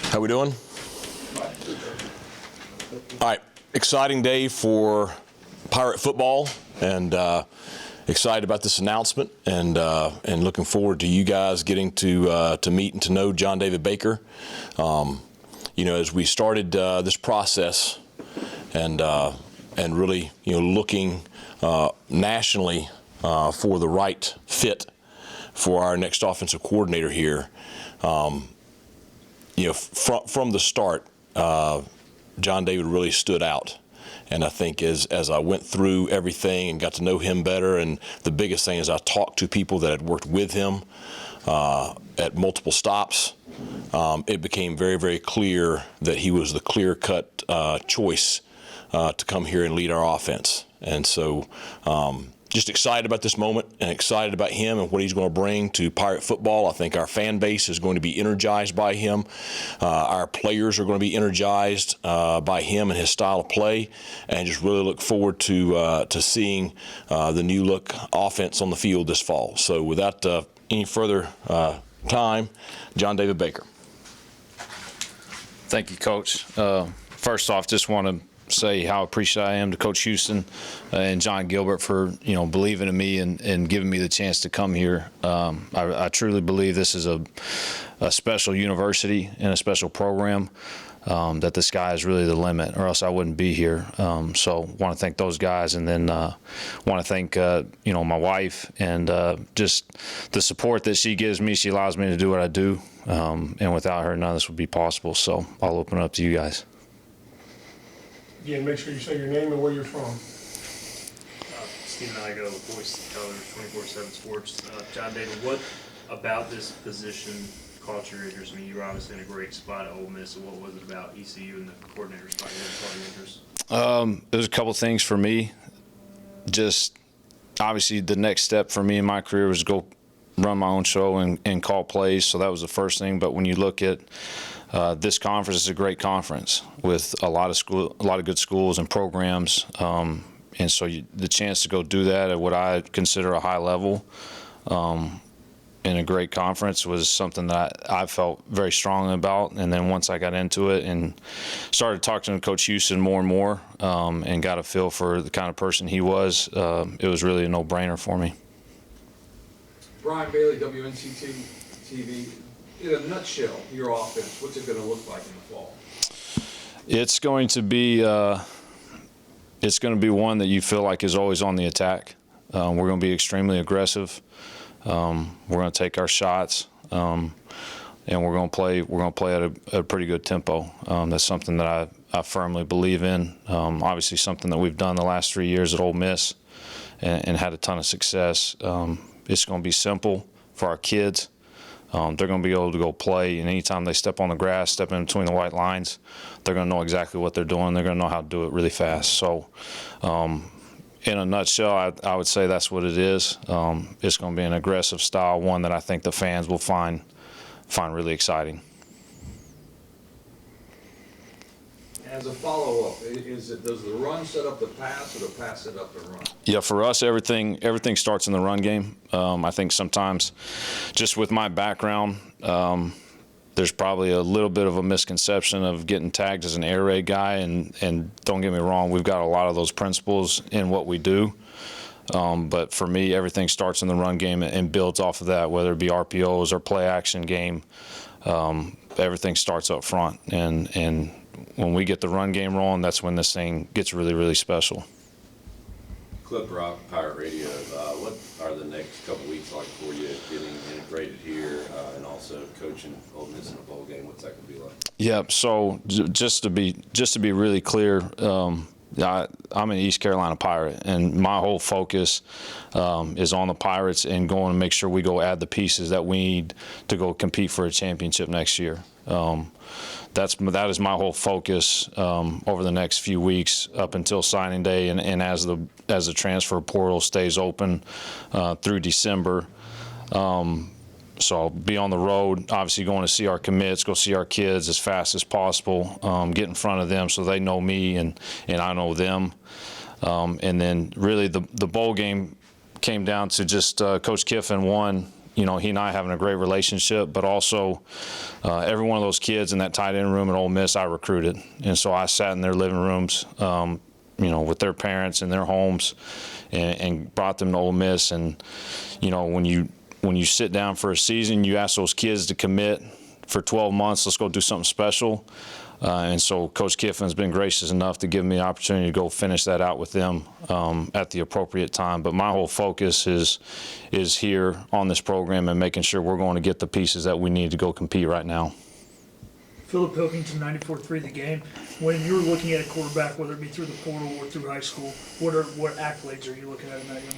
How we doing? All right, exciting day for Pirate football, and excited about this announcement, and looking forward to you guys getting to meet and to know John David Baker. As we started this process, and really, looking nationally for the right fit for our next offensive coordinator here. From the start, John David really stood out. And I think as I went through everything and got to know him better, and the biggest thing is I talked to people that had worked with him at multiple stops, it became very, very clear that he was the clear-cut choice to come here and lead our offense. And so just excited about this moment and excited about him and what he's going to bring to Pirate football. I think our fan base is going to be energized by him. Our players are going to be energized by him and his style of play, and just really look forward to seeing the new look offense on the field this fall. So without any further time, John David Baker. Thank you, Coach. First off, just want to say how appreciative I am to Coach Houston and John Gilbert for believing in me and giving me the chance to come here. I truly believe this is a special university and a special program, that the sky is really the limit, or else I wouldn't be here. So want to thank those guys, and then want to thank my wife, and just the support that she gives me. She allows me to do what I do, and without her, none of this would be possible. So I'll open it up to you guys. Again, make sure you say your name and where you're from. Steve and I go voice of colors, 24/7 Sports. John David, what about this position caught your interest? I mean, you were obviously in a great spot at Ole Miss, so what was it about ECU and the coordinator spot that caught your interest? There's a couple things for me. Just obviously the next step for me in my career was to go run my own show and call plays, so that was the first thing. But when you look at this conference, is a great conference with a lot of good schools and programs, and so the chance to go do that at what I consider a high level in a great conference was something that I felt very strongly about. And then once I got into it and started talking to Coach Houston more and more, and got a feel for the kind of person he was, it was really a no-brainer for me. Brian Bailey, WNCT TV. In a nutshell, your offense, what's it going to look like in the fall? It's going to be one that you feel like is always on the attack. We're going to be extremely aggressive. We're going to take our shots, and we're going to play. We're going to play at a pretty good tempo. That's something that I firmly believe in. Obviously, something that we've done the last 3 years at Ole Miss, and had a ton of success. It's going to be simple for our kids. They're going to be able to go play, and anytime they step on the grass, step in between the white lines, they're going to know exactly what they're doing. They're going to know how to do it really fast. So, in a nutshell, I would say that's what it is. It's going to be an aggressive style, one that I think the fans will find really exciting. As a follow-up, does the run set up the pass, or the pass set up the run? Yeah, for us, everything starts in the run game. I think sometimes, just with my background, there's probably a little bit of a misconception of getting tagged as an air raid guy, and don't get me wrong, we've got a lot of those principles in what we do. But for me, everything starts in the run game and builds off of that, whether it be RPOs or play action game. Everything starts up front, and when we get the run game rolling, that's when this thing gets really, really special. Clip Rock, Pirate Radio, what are the next couple weeks like for you getting integrated here, and also coaching Ole Miss in a bowl game? What's that going to be like? Yeah, so just to be really clear, I'm an East Carolina Pirate, and my whole focus is on the Pirates and going to make sure we go add the pieces that we need to go compete for a championship next year. That is my whole focus over the next few weeks up until signing day, and as the transfer portal stays open through December. So I'll be on the road, obviously going to see our commits, go see our kids as fast as possible, get in front of them so they know me and I know them. And then really the bowl game came down to just Coach Kiffin, one, you know, he and I having a great relationship, but also every one of those kids in that tight end room at Ole Miss, I recruited. And so I sat in their living rooms, you know, with their parents in their homes and brought them to Ole Miss. And, you know, when you sit down for a season, you ask those kids to commit for 12 months, let's go do something special. And so Coach Kiffin's been gracious enough to give me the opportunity to go finish that out with them at the appropriate time. But my whole focus is here on this program and making sure we're going to get the pieces that we need to go compete right now. Philip Pilkington, 94.3 The Game. When you're looking at a quarterback, whether it be through the portal or through high school, what accolades are you looking at in that young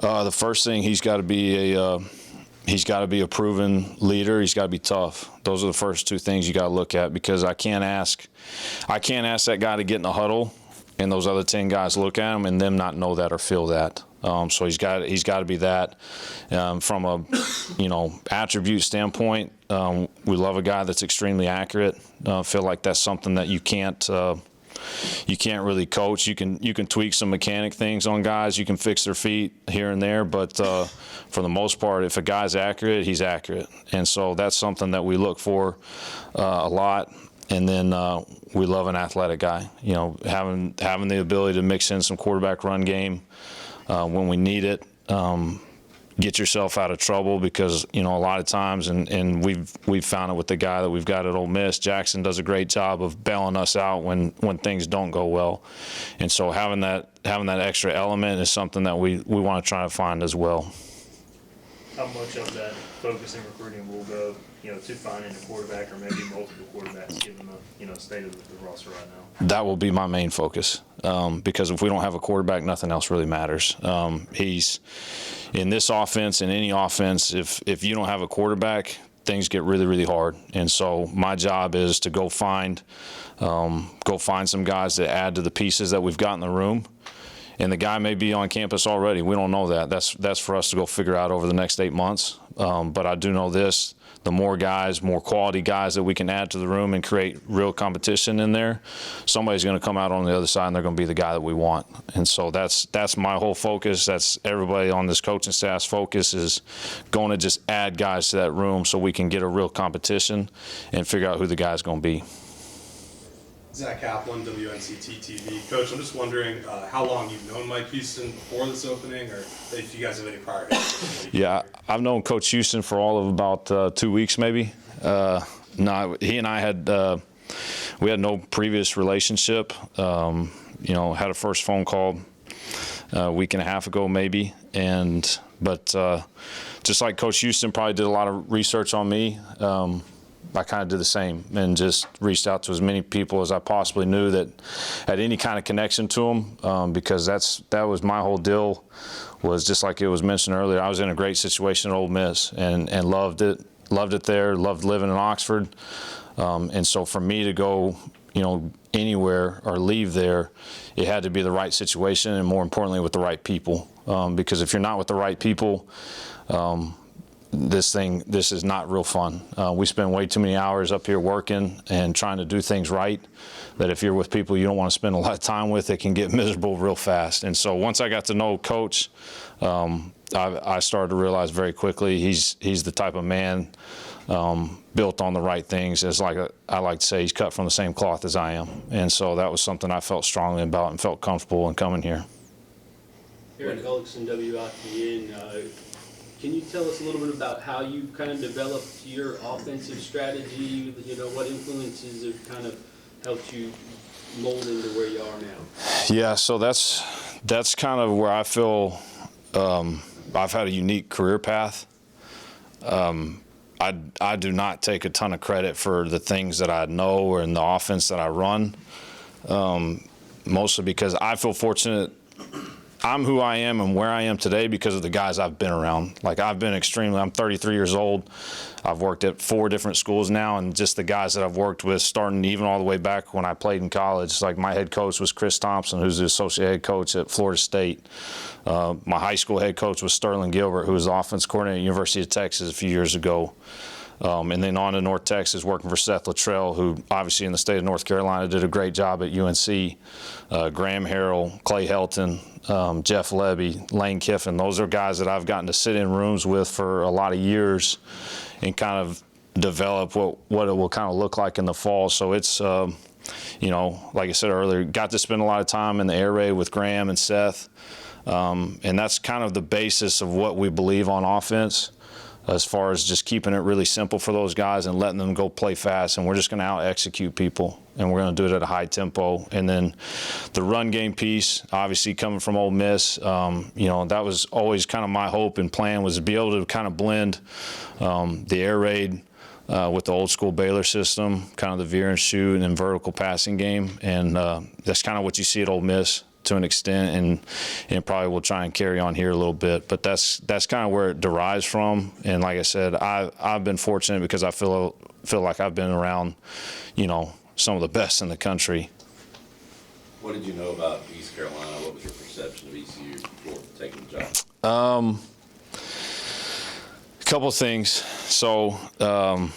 man? The first thing, he's got to be a proven leader. He's got to be tough. Those are the first two things you got to look at, because I can't ask that guy to get in the huddle and those other 10 guys look at him and them not know that or feel that. So he's got to be that. From a attribute standpoint, we love a guy that's extremely accurate. Feel like that's something that you can't really coach. You can tweak some mechanic things on guys. You can fix their feet here and there, but for the most part, if a guy's accurate, he's accurate. And so that's something that we look for a lot. And then we love an athletic guy. You know, having the ability to mix in some quarterback run game when we need it. Get yourself out of trouble, because a lot of times, and we've found it with the guy that we've got at Ole Miss, Jackson does a great job of bailing us out when things don't go well, and so having that extra element is something that we want to try to find as well. How much of that focus in recruiting will go, to finding a quarterback or maybe multiple quarterbacks, given the state of the roster right now? That will be my main focus, because if we don't have a quarterback, nothing else really matters. He's in this offense, in any offense, if you don't have a quarterback, things get really, really hard. And so my job is to go find some guys that add to the pieces that we've got in the room. And the guy may be on campus already. We don't know that. That's for us to go figure out over the next 8 months. But I do know this: the more quality guys that we can add to the room and create real competition in there, somebody's going to come out on the other side and they're going to be the guy that we want. And so that's my whole focus. That's everybody on this coaching staff's focus, is going to just add guys to that room so we can get a real competition and figure out who the guy's going to be. Zach Kaplan, WNCT TV. Coach, I'm just wondering how long you've known Mike Houston before this opening, or if you guys have any prior history. Yeah, I've known Coach Houston for all of about 2 weeks, maybe. No, he and I had we had no previous relationship. Had a first phone call a week and a half ago, maybe, but just like Coach Houston probably did a lot of research on me. I kind of did the same and just reached out to as many people as I possibly knew that had any kind of connection to him, because that was my whole deal. Was just like it was mentioned earlier, I was in a great situation at Ole Miss and loved it there, loved living in Oxford, and so for me to go anywhere or leave there, it had to be the right situation, and more importantly with the right people, because if you're not with the right people, this is not real fun. We spend way too many hours up here working and trying to do things right, that if you're with people you don't want to spend a lot of time with, it can get miserable real fast. And so once I got to know Coach, I started to realize very quickly he's the type of man built on the right things. I like to say, he's cut from the same cloth as I am. And so that was something I felt strongly about and felt comfortable in coming here. Eric Ellickson, WITN. Can you tell us a little bit about how you kind of developed your offensive strategy? What influences have kind of helped you mold into where you are now? Yeah, so that's kind of where I feel I've had a unique career path. I do not take a ton of credit for the things that I know or in the offense that I run, mostly because I feel fortunate. I'm who I am and where I am today because of the guys I've been around. I'm 33 years old. I've worked at 4 different schools now, and just the guys that I've worked with, starting even all the way back when I played in college. Like, my head coach was Chris Thompson, who's the associate head coach at Florida State. My high school head coach was Sterling Gilbert, who was the offense coordinator at the University of Texas a few years ago. And then on to North Texas, working for Seth Luttrell, who obviously in the state of North Carolina did a great job at UNC. Graham Harrell, Clay Helton, Jeff Levy, Lane Kiffin. Those are guys that I've gotten to sit in rooms with for a lot of years and kind of develop what it will kind of look like in the fall. So it's, you know, like I said earlier, got to spend a lot of time in the air raid with Graham and Seth. And that's kind of the basis of what we believe on offense, as far as just keeping it really simple for those guys and letting them go play fast. And we're just going to out-execute people, and we're going to do it at a high tempo. And then the run game piece, obviously coming from Ole Miss, you know, that was always kind of my hope and plan, was to be able to kind of blend the air raid with the old school Baylor system, kind of the veer and shoot and vertical passing game. And that's kind of what you see at Ole Miss to an extent, and probably will try and carry on here a little bit. But that's kind of where it derives from. And like I said, I've been fortunate because I feel like I've been around, you know, some of the best in the country. What did you know about East Carolina? What was your perception of ECU before taking the job? A couple of things. So I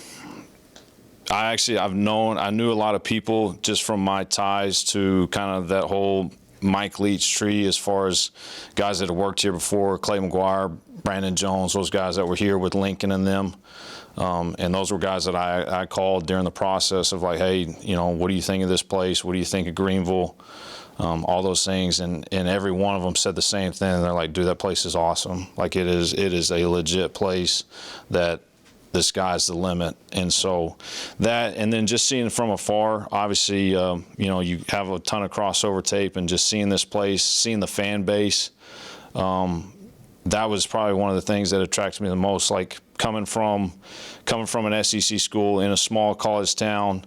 knew a lot of people just from my ties to kind of that whole Mike Leach tree, as far as guys that have worked here before, Clay McGuire, Brandon Jones, those guys that were here with Lincoln and them. And those were guys that I called during the process of like, hey, you know, what do you think of this place? What do you think of Greenville? All those things. And every one of them said the same thing. They're like, dude, that place is awesome. Like it is a legit place that the sky's the limit. And so that, and then just seeing from afar, obviously, you know, you have a ton of crossover tape, and just seeing this place, seeing the fan base, that was probably one of the things that attracted me the most. Like coming from an SEC school in a small college town,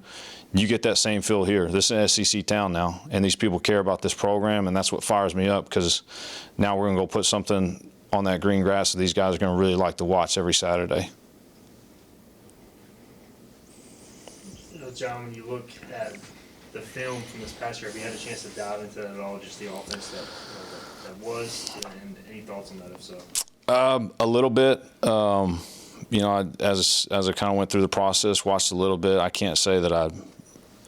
you get that same feel here. This is an SEC town now, and these people care about this program, and that's what fires me up, because now we're going to go put something on that green grass that these guys are going to really like to watch every Saturday. John, when you look at the film from this past year, have you had a chance to dive into that at all, just the offense that was, and any thoughts on that, if so? A little bit. You know, as I kind of went through the process, watched a little bit. I can't say that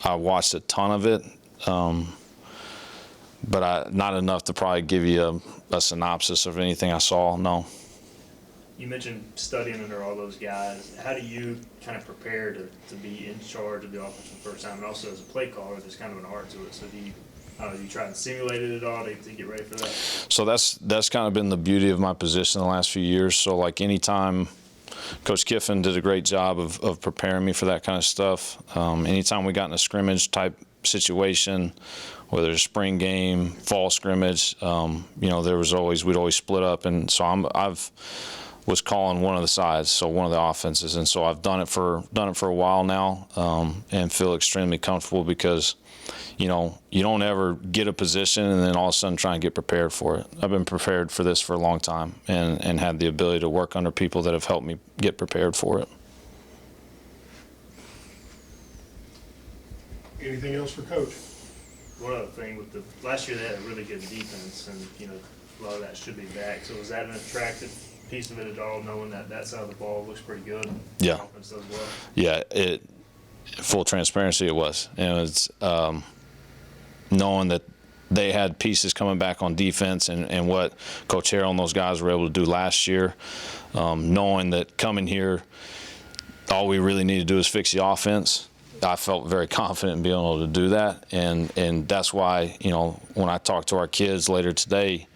I watched a ton of it, but not enough to probably give you a synopsis of anything I saw, no. You mentioned studying under all those guys. How do you kind of prepare to be in charge of the offense for the first time? And also as a play caller, there's kind of an art to it. So do you try and simulate it at all to get ready for that? So that's kind of been the beauty of my position the last few years. So like anytime, Coach Kiffin did a great job of preparing me for that kind of stuff. Anytime we got in a scrimmage type situation, whether it's spring game, fall scrimmage, you know, we'd always split up. And so I've was calling one of the sides, so one of the offenses, and so I've done it for a while now, and feel extremely comfortable, because, you know, you don't ever get a position and then all of a sudden try and get prepared for it. I've been prepared for this for a long time, and had the ability to work under people that have helped me get prepared for it. Anything else for Coach? One other thing, with the last year they had a really good defense, and you know, a lot of that should be back. So was that an attractive piece of it at all, knowing that side of the ball looks pretty good? Yeah. The offense does well. Yeah, full transparency, it was. And it's knowing that they had pieces coming back on defense, and what Coach Harrell and those guys were able to do last year, knowing that coming here, all we really need to do is fix the offense. I felt very confident in being able to do that, and that's why, you know, when I talk to our kids later today,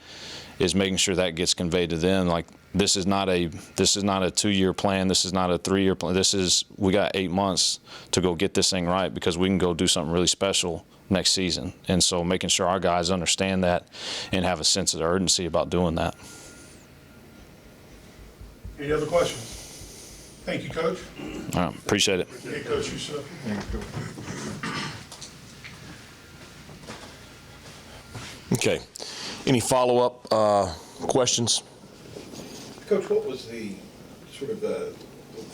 is making sure that gets conveyed to them. Like, this is not a 2-year plan. This is not a 3-year plan. We got 8 months to go get this thing right, because we can go do something really special next season. And so making sure our guys understand that and have a sense of urgency about doing that. Any other questions? Thank you, Coach. All right, appreciate it. Hey, Coach, you, sir. Okay. Any follow-up questions? Coach, what was the sort of the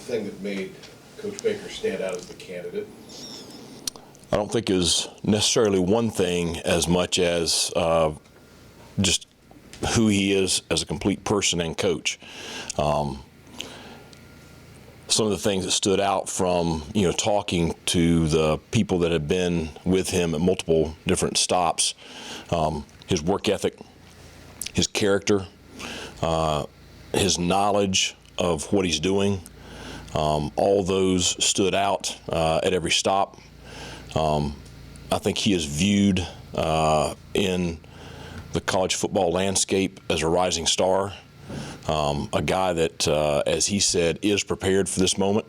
thing that made Coach Baker stand out as the candidate? I don't think it was necessarily one thing as much as just who he is as a complete person and coach. some of the things that stood out from, talking to the people that have been with him at multiple different stops, his work ethic, his character, his knowledge of what he's doing, all those stood out at every stop. I think he is viewed in the college football landscape as a rising star, a guy that, as he said, is prepared for this moment.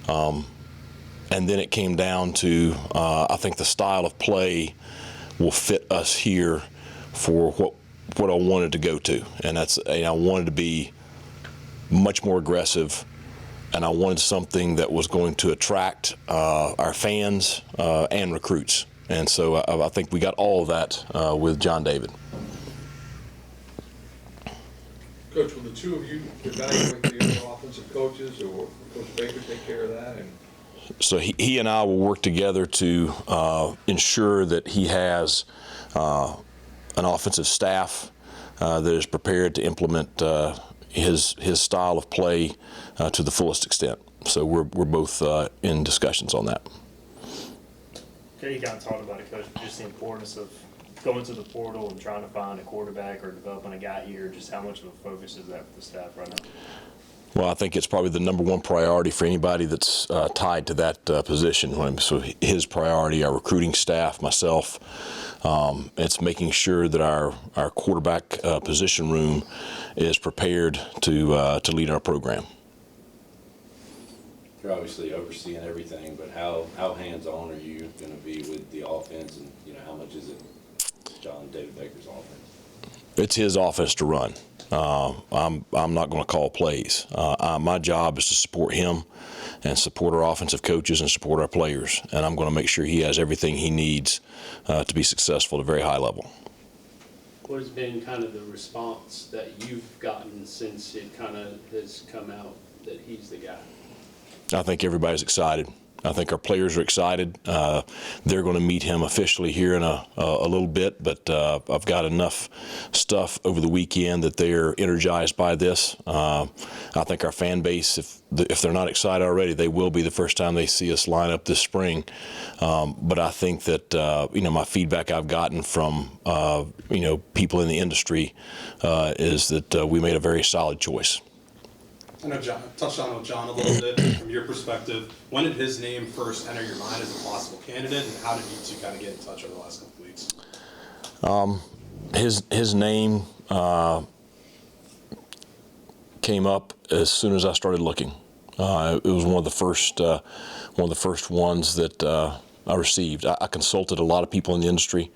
And then it came down to, I think the style of play will fit us here for what I wanted to go to. And I wanted to be much more aggressive, and I wanted something that was going to attract our fans and recruits. And so I think we got all of that with John David. Coach, will the two of you evaluate the other offensive coaches, or will Coach Baker take care of that? And So he and I will work together to ensure that he has an offensive staff that is prepared to implement his style of play to the fullest extent. So we're both in discussions on that. Okay, you kind of talked about it, Coach, but just the importance of going to the portal and trying to find a quarterback or developing a guy here. Just how much of a focus is that for the staff right now? Well, I think it's probably the number one priority for anybody that's tied to that position. So his priority, our recruiting staff, myself, it's making sure that our quarterback position room is prepared to lead our program. You're obviously overseeing everything, but how hands-on are you going to be with the offense, and how much is it John David Baker's offense? It's his offense to run. I'm not going to call plays. My job is to support him and support our offensive coaches and support our players, and I'm going to make sure he has everything he needs to be successful at a very high level. What has been kind of the response that you've gotten since it kind of has come out that he's the guy? I think everybody's excited. I think our players are excited. They're going to meet him officially here in a little bit, but I've got enough stuff over the weekend that they're energized by this. I think our fan base, if they're not excited already, they will be the first time they see us line up this spring. But I think that my feedback I've gotten from people in the industry is that we made a very solid choice. I know John touched on it with John a little bit from your perspective. When did his name first enter your mind as a possible candidate, and how did you two kind of get in touch over the last couple of weeks? His name came up as soon as I started looking. It was one of the first ones that I received. I consulted a lot of people in the industry,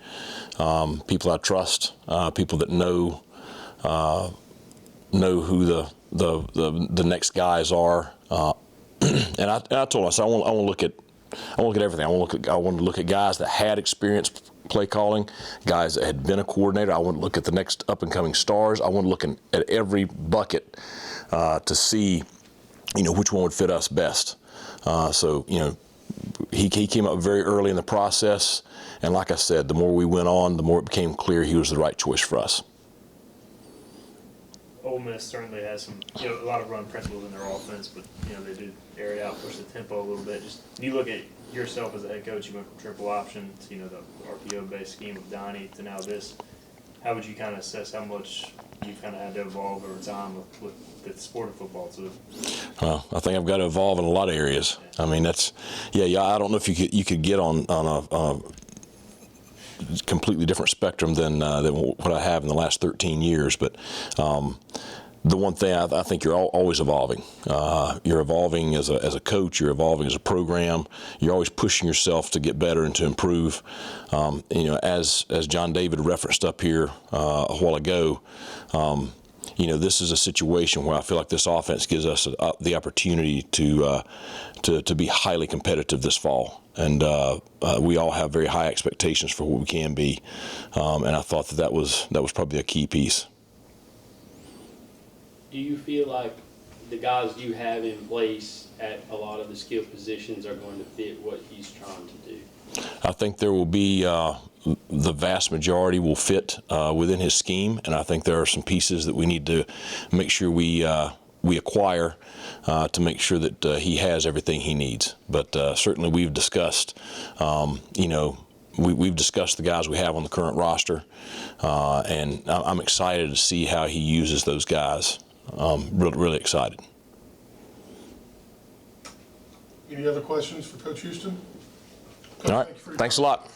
people I trust, people that know who the next guys are, and I told him, I said, I want to look at everything. I want to look at guys that had experience play calling, guys that had been a coordinator. I want to look at the next up and coming stars. I want to look at every bucket to see, which one would fit us best. So he came up very early in the process, and like I said, the more we went on, the more it became clear he was the right choice for us. Ole Miss certainly has some, a lot of run principles in their offense, but they do air it out, push the tempo a little bit. Just when you look at yourself as a head coach, you went from triple option to the RPO-based scheme of Donnie to now this. How would you kind of assess how much you've kind of had to evolve over time with the sport of football too? I think I've got to evolve in a lot of areas. I mean, that's I don't know if you could get on a completely different spectrum than what I have in the last 13 years. But the one thing I think you're always evolving. You're evolving as a coach. You're evolving as a program. You're always pushing yourself to get better and to improve. As John David referenced up here a while ago. This is a situation where I feel like this offense gives us the opportunity to be highly competitive this fall. And we all have very high expectations for what we can be. And I thought that was probably a key piece. Do you feel like the guys you have in place at a lot of the skill positions are going to fit what he's trying to do? I think there will be the vast majority will fit within his scheme, and I think there are some pieces that we need to make sure we we acquire to make sure that he has everything he needs. But certainly we've discussed, we've discussed the guys we have on the current roster, and I'm excited to see how he uses those guys. Really excited. Any other questions for Coach Houston? Coach, All right, thank you for your thanks a time. lot.